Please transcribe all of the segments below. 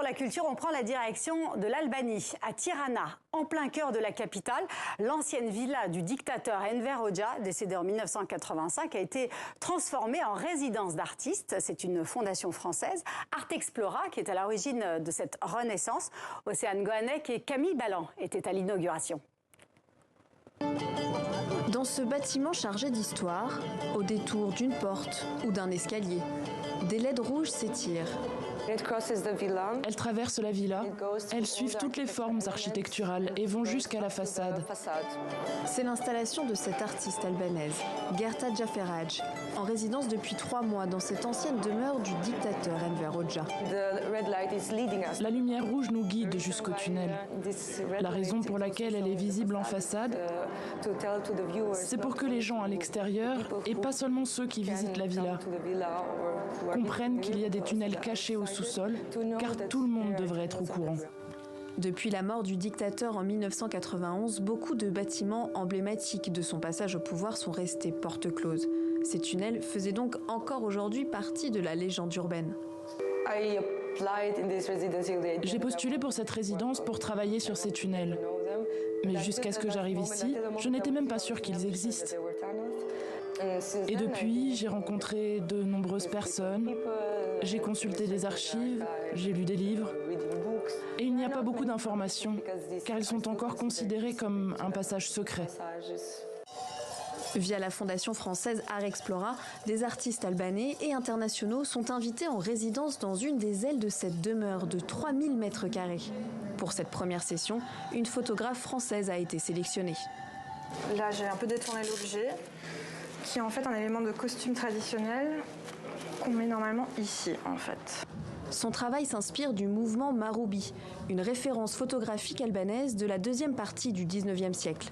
la culture, on prend la direction de l'Albanie, à Tirana, en plein cœur de la capitale. L'ancienne villa du dictateur Enver Hoxha, décédé en 1985, a été transformée en résidence d'artistes. C'est une fondation française, Art Explora, qui est à l'origine de cette renaissance. Océane Gohanek et Camille Ballan étaient à l'inauguration. Dans ce bâtiment chargé d'histoire, au détour d'une porte ou d'un escalier, des LED rouges s'étirent. Elles traversent la villa, elles suivent toutes les formes architecturales et vont jusqu'à la façade. C'est l'installation de cette artiste albanaise, Gerta Jaferaj, en résidence depuis 3 mois dans cette ancienne demeure du dictateur Enver Hoxha. La lumière rouge nous guide jusqu'au tunnel. La raison pour laquelle elle est visible en façade, c'est pour que les gens à l'extérieur, et pas seulement ceux qui visitent la villa, comprennent qu'il y a des tunnels cachés au sous-sol, car tout le monde devrait être au courant. Depuis la mort du dictateur en 1991, beaucoup de bâtiments emblématiques de son passage au pouvoir sont restés porte close. Ces tunnels faisaient donc encore aujourd'hui partie de la légende urbaine. J'ai postulé pour cette résidence pour travailler sur ces tunnels. Mais jusqu'à ce que j'arrive ici, je n'étais même pas sûre qu'ils existent. Et depuis, j'ai rencontré de nombreuses personnes, j'ai consulté des archives, j'ai lu des livres. Et il n'y a pas beaucoup d'informations, car ils sont encore considérés comme un passage secret. Via la fondation française Art Explora, des artistes albanais et internationaux sont invités en résidence dans une des ailes de cette demeure de 3000 mètres carrés. Pour cette première session, une photographe française a été sélectionnée. Là, j'ai un peu détourné l'objet, qui est en fait un élément de costume traditionnel qu'on met normalement ici, en fait. Son travail s'inspire du mouvement Maroubi, une référence photographique albanaise de la deuxième partie du 19e siècle.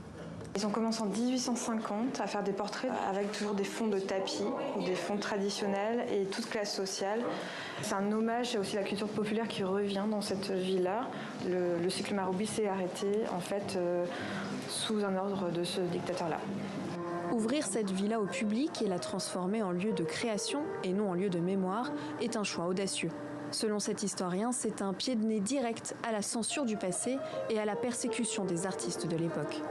Ils ont commencé en 1850 à faire des portraits avec toujours des fonds de tapis ou des fonds traditionnels et toute classe sociale. C'est un hommage à aussi la culture populaire qui revient dans cette villa. Le cycle Maroubi s'est arrêté en fait sous un ordre de ce dictateur-là. Ouvrir cette villa au public et la transformer en lieu de création et non en lieu de mémoire est un choix audacieux. Selon cet historien, c'est un pied de nez direct à la censure du passé et à la persécution des artistes de l'époque.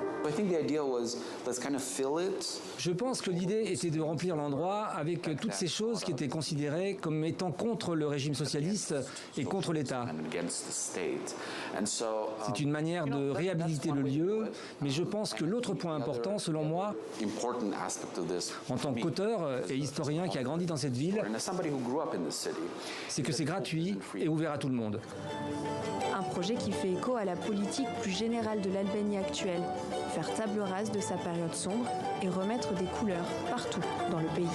Je pense que l'idée était de remplir l'endroit avec toutes ces choses qui étaient considérées comme étant contre le régime socialiste et contre l'État. C'est une manière de réhabiliter le lieu, mais je pense que l'autre point important, selon moi, en tant qu'auteur et historien qui a grandi dans cette ville, c'est que c'est gratuit et ouvert à tout le monde. Un projet qui fait écho à la politique plus générale de l'Albanie actuelle, faire table rase de sa période sombre et remettre des couleurs partout dans le pays.